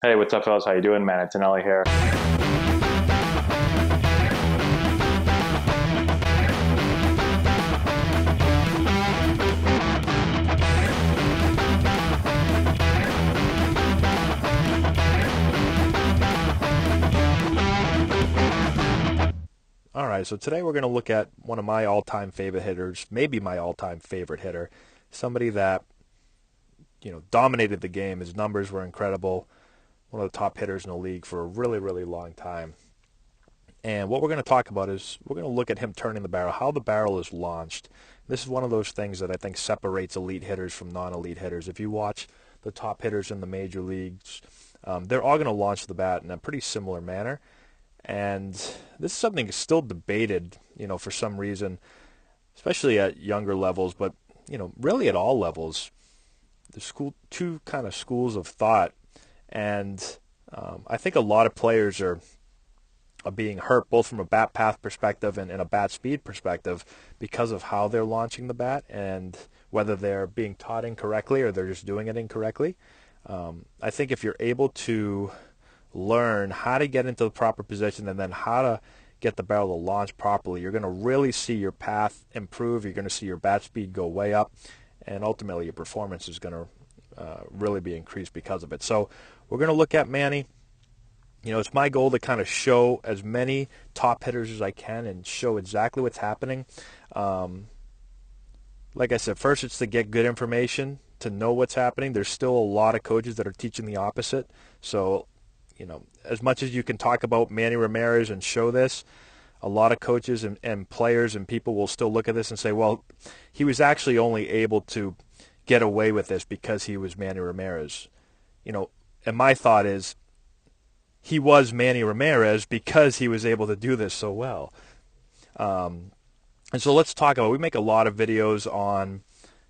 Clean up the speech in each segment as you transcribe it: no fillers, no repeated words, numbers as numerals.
Hey, what's up, fellas? How you doing, man? Antonelli here. All right, so today we're going to look at one of my all-time favorite hitters, maybe my all-time favorite hitter, somebody that, dominated the game. His numbers were incredible, one of the top hitters in the league for a really, really long time. And what we're going to talk about is we're going to look at him turning the barrel, how the barrel is launched. This is one of those things that I think separates elite hitters from non-elite hitters. If you watch the top hitters in the major leagues, they're all going to launch the bat in a pretty similar manner. And this is something that's still debated, for some reason, especially at younger levels, but, really at all levels. There's two kind of schools of thought. And I think a lot of players are being hurt both from a bat path perspective and a bat speed perspective because of how they're launching the bat and whether they're being taught incorrectly or they're just doing it incorrectly. I think if you're able to learn how to get into the proper position and then how to get the barrel to launch properly, you're going to really see your path improve. You're going to see your bat speed go way up, and ultimately your performance is going to really be increased because of it. So we're going to look at Manny. It's my goal to kind of show as many top hitters as I can and show exactly what's happening. Like I said, first it's to get good information, to know what's happening. There's still a lot of coaches that are teaching the opposite. So, as much as you can talk about Manny Ramirez and show this, a lot of coaches and players and people will still look at this and say, well, he was actually only able to get away with this because he was Manny Ramirez. And my thought is, he was Manny Ramirez because he was able to do this so well. And so let's talk about, we make a lot of videos on,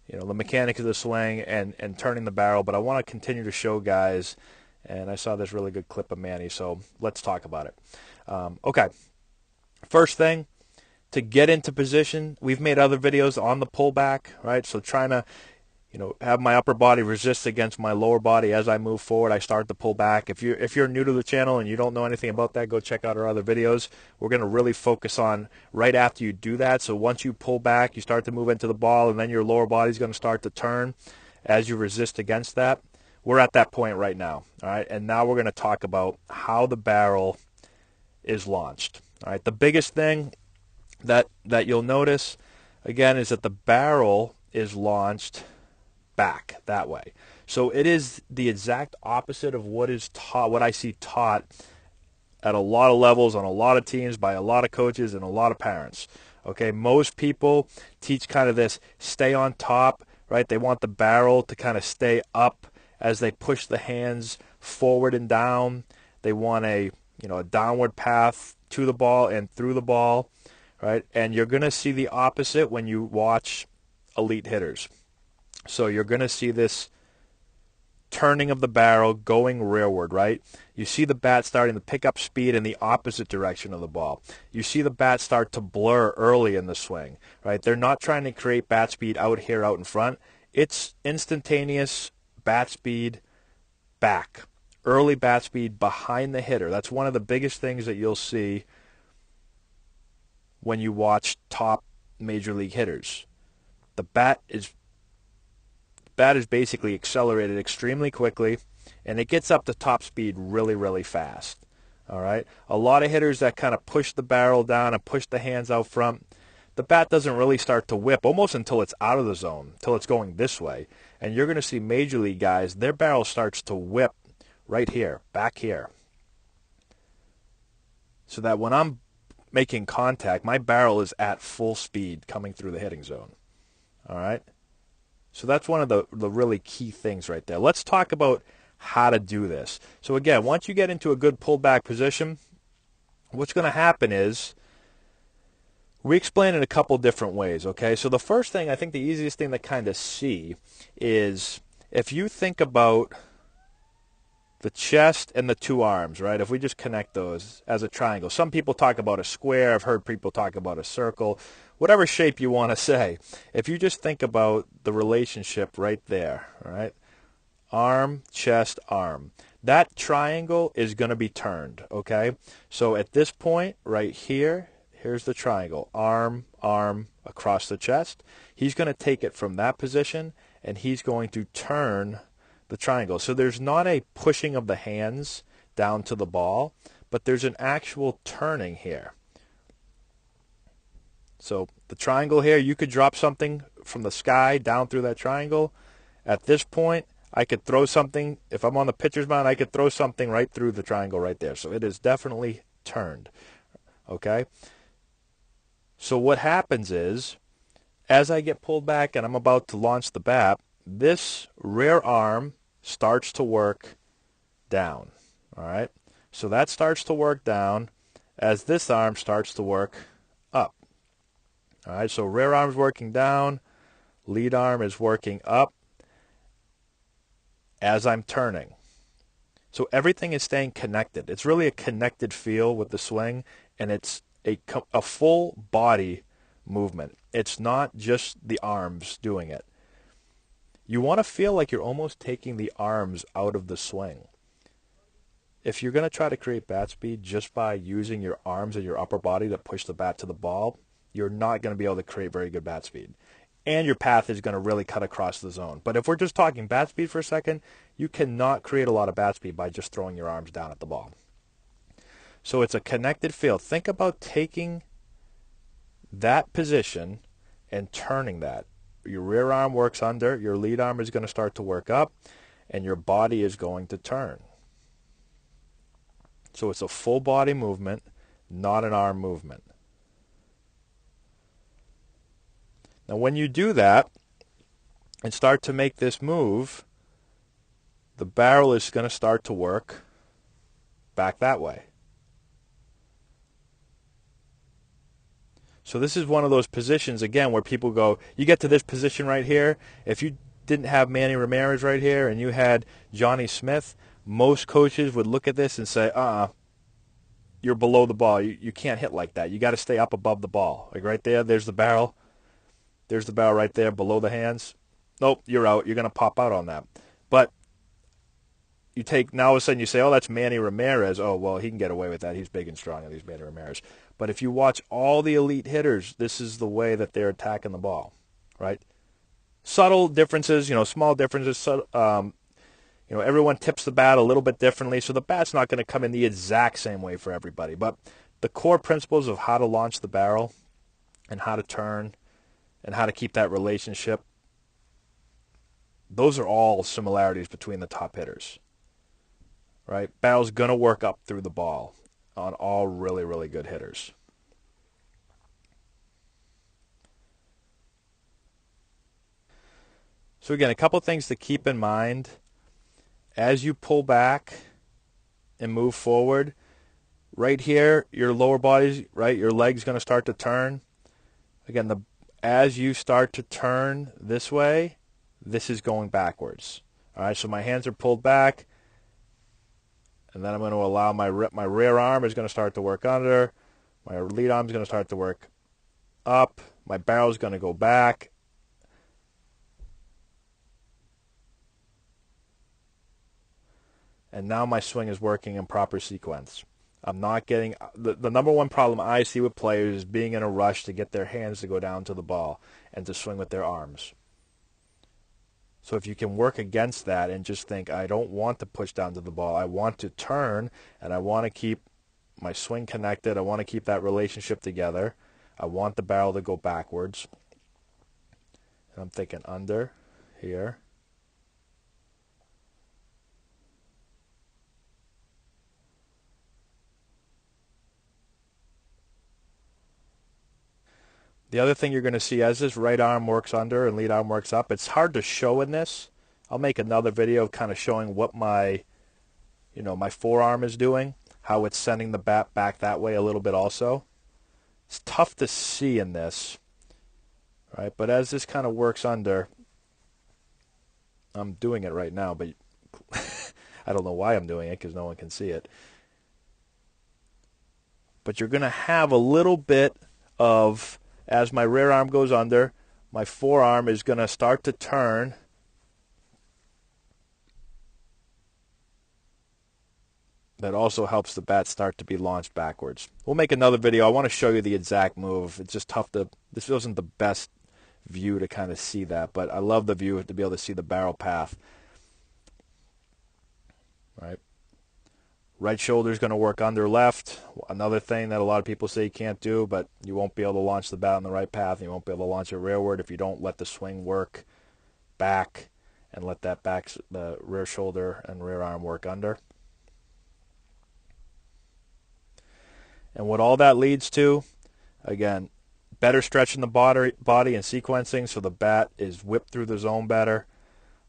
the mechanics of the swing and turning the barrel, but I want to continue to show guys, and I saw this really good clip of Manny, so let's talk about it. Okay, first thing, to get into position, we've made other videos on the pullback, right? So trying to have my upper body resist against my lower body as I move forward. I start to pull back. If you're new to the channel and you don't know anything about that, go check out our other videos. We're going to really focus on right after you do that. So once you pull back, you start to move into the ball, and then your lower body is going to start to turn as you resist against that. We're at that point right now, all right? And now we're going to talk about how the barrel is launched. All right, the biggest thing that you'll notice, again, is that the barrel is launched back that way. So it is the exact opposite of what is taught, what I see taught at a lot of levels on a lot of teams by a lot of coaches and a lot of parents. Okay, most people teach kind of this stay on top, right? They want the barrel to kind of stay up as they push the hands forward and down. They want a downward path to the ball and through the ball, right? And you're going to see the opposite when you watch elite hitters. So you're going to see this turning of the barrel going rearward, right? You see the bat starting to pick up speed in the opposite direction of the ball. You see the bat start to blur early in the swing, right? They're not trying to create bat speed out here, out in front. It's instantaneous bat speed back, early bat speed behind the hitter. That's one of the biggest things that you'll see when you watch top major league hitters. The bat is basically accelerated extremely quickly, and it gets up to top speed really, really fast. All right? A lot of hitters that kind of push the barrel down and push the hands out front, the bat doesn't really start to whip almost until it's out of the zone, until it's going this way. And you're going to see major league guys, their barrel starts to whip right here, back here. So that when I'm making contact, my barrel is at full speed coming through the hitting zone. All right? So that's one of the really key things right there. Let's talk about how to do this. So again, once you get into a good pullback position, what's going to happen is we explain it a couple different ways, okay? So the first thing, I think the easiest thing to kind of see is if you think about the chest and the two arms, right? If we just connect those as a triangle. Some people talk about a square. I've heard people talk about a circle. Whatever shape you want to say. If you just think about the relationship right there, all right? Arm, chest, arm. that triangle is going to be turned, okay? So at this point right here, here's the triangle, arm, arm, across the chest. He's going to take it from that position, and he's going to turn the triangle. So there's not a pushing of the hands down to the ball, but there's an actual turning here. So the triangle here, you could drop something from the sky down through that triangle. At this point, I could throw something, if I'm on the pitcher's mound, I could throw something right through the triangle right there. So it is definitely turned, okay? So what happens is, as I get pulled back and I'm about to launch the bat, this rear arm starts to work down, all right? So that starts to work down as this arm starts to work up. All right, so rear arm's working down, lead arm is working up as I'm turning. So everything is staying connected. It's really a connected feel with the swing, and it's a full body movement. It's not just the arms doing it. You want to feel like you're almost taking the arms out of the swing. If you're going to try to create bat speed just by using your arms and your upper body to push the bat to the ball, you're not going to be able to create very good bat speed. And your path is going to really cut across the zone. But if we're just talking bat speed for a second, you cannot create a lot of bat speed by just throwing your arms down at the ball. So it's a connected feel. Think about taking that position and turning that. Your rear arm works under, your lead arm is going to start to work up, and your body is going to turn. So it's a full body movement, not an arm movement. Now when you do that and start to make this move, the barrel is going to start to work back that way. So this is one of those positions, again, where people go, you get to this position right here. If you didn't have Manny Ramirez right here and you had Johnny Smith, most coaches would look at this and say, you're below the ball. You can't hit like that. You got to stay up above the ball. Like right there, there's the barrel. There's the barrel right there below the hands. Nope, you're out. You're going to pop out on that. But you take, now all of a sudden you say, oh, that's Manny Ramirez. Oh, well, he can get away with that. He's big and strong, and he's Manny Ramirez. But if you watch all the elite hitters, this is the way that they're attacking the ball, right? Subtle differences, small differences. Everyone tips the bat a little bit differently, so the bat's not going to come in the exact same way for everybody. But the core principles of how to launch the barrel and how to turn and how to keep that relationship, those are all similarities between the top hitters, right? Barrel's going to work up through the ball on all really, really good hitters. So again, a couple things to keep in mind as you pull back and move forward. Right here, your lower body's, right, your leg's going to start to turn. Again, as you start to turn this way, this is going backwards. All right, so my hands are pulled back, and then I'm going to allow my rear arm is going to start to work under. My lead arm is going to start to work up. My barrel is going to go back. And now my swing is working in proper sequence. I'm not getting the number one problem I see with players is being in a rush to get their hands to go down to the ball and to swing with their arms. So if you can work against that and just think, I don't want to push down to the ball. I want to turn, and I want to keep my swing connected. I want to keep that relationship together. I want the barrel to go backwards. And I'm thinking under here. The other thing you're going to see as this right arm works under and lead arm works up, it's hard to show in this. I'll make another video kind of showing what my forearm is doing, how it's sending the bat back that way a little bit also. It's tough to see in this, right? But as this kind of works under, I'm doing it right now, but I don't know why I'm doing it because no one can see it. But you're going to have a little bit of, as my rear arm goes under, my forearm is going to start to turn. that also helps the bat start to be launched backwards. We'll make another video. I want to show you the exact move. It's just tough to, this wasn't the best view to kind of see that, but I love the view to be able to see the barrel path. Right. Right shoulder is going to work under left. Another thing that a lot of people say you can't do, but you won't be able to launch the bat on the right path. You won't be able to launch it rearward if you don't let the swing work back and let that back, the rear shoulder and rear arm work under. And what all that leads to, again, better stretching the body and sequencing so the bat is whipped through the zone better.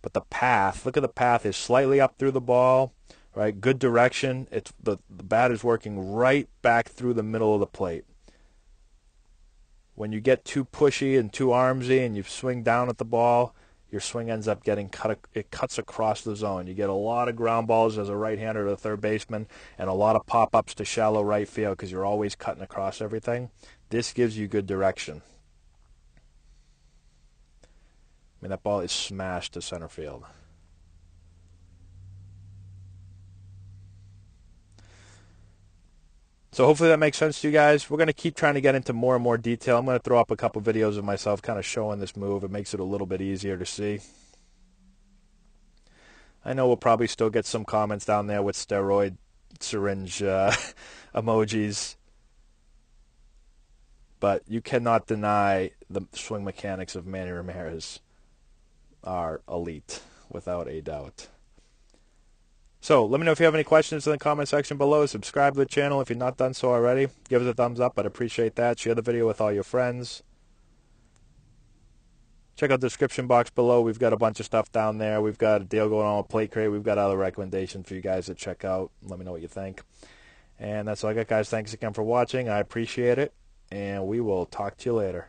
But the path, look at the path, is slightly up through the ball, right? Good direction. It's the bat is working right back through the middle of the plate. When you get too pushy and too armsy and you swing down at the ball, your swing ends up getting it cuts across the zone. You get a lot of ground balls as a right-hander to the third baseman and a lot of pop-ups to shallow right field because you're always cutting across everything. This gives you good direction. I mean, that ball is smashed to center field. So hopefully that makes sense to you guys. We're going to keep trying to get into more and more detail. I'm going to throw up a couple videos of myself kind of showing this move. It makes it a little bit easier to see. I know we'll probably still get some comments down there with steroid syringe emojis. But you cannot deny the swing mechanics of Manny Ramirez are elite, without a doubt. So let me know if you have any questions in the comment section below. Subscribe to the channel if you've not done so already. Give us a thumbs up. I'd appreciate that. Share the video with all your friends. Check out the description box below. We've got a bunch of stuff down there. We've got a deal going on with Plate Crate. We've got other recommendations for you guys to check out. Let me know what you think. And that's all I got, guys. Thanks again for watching. I appreciate it. And we will talk to you later.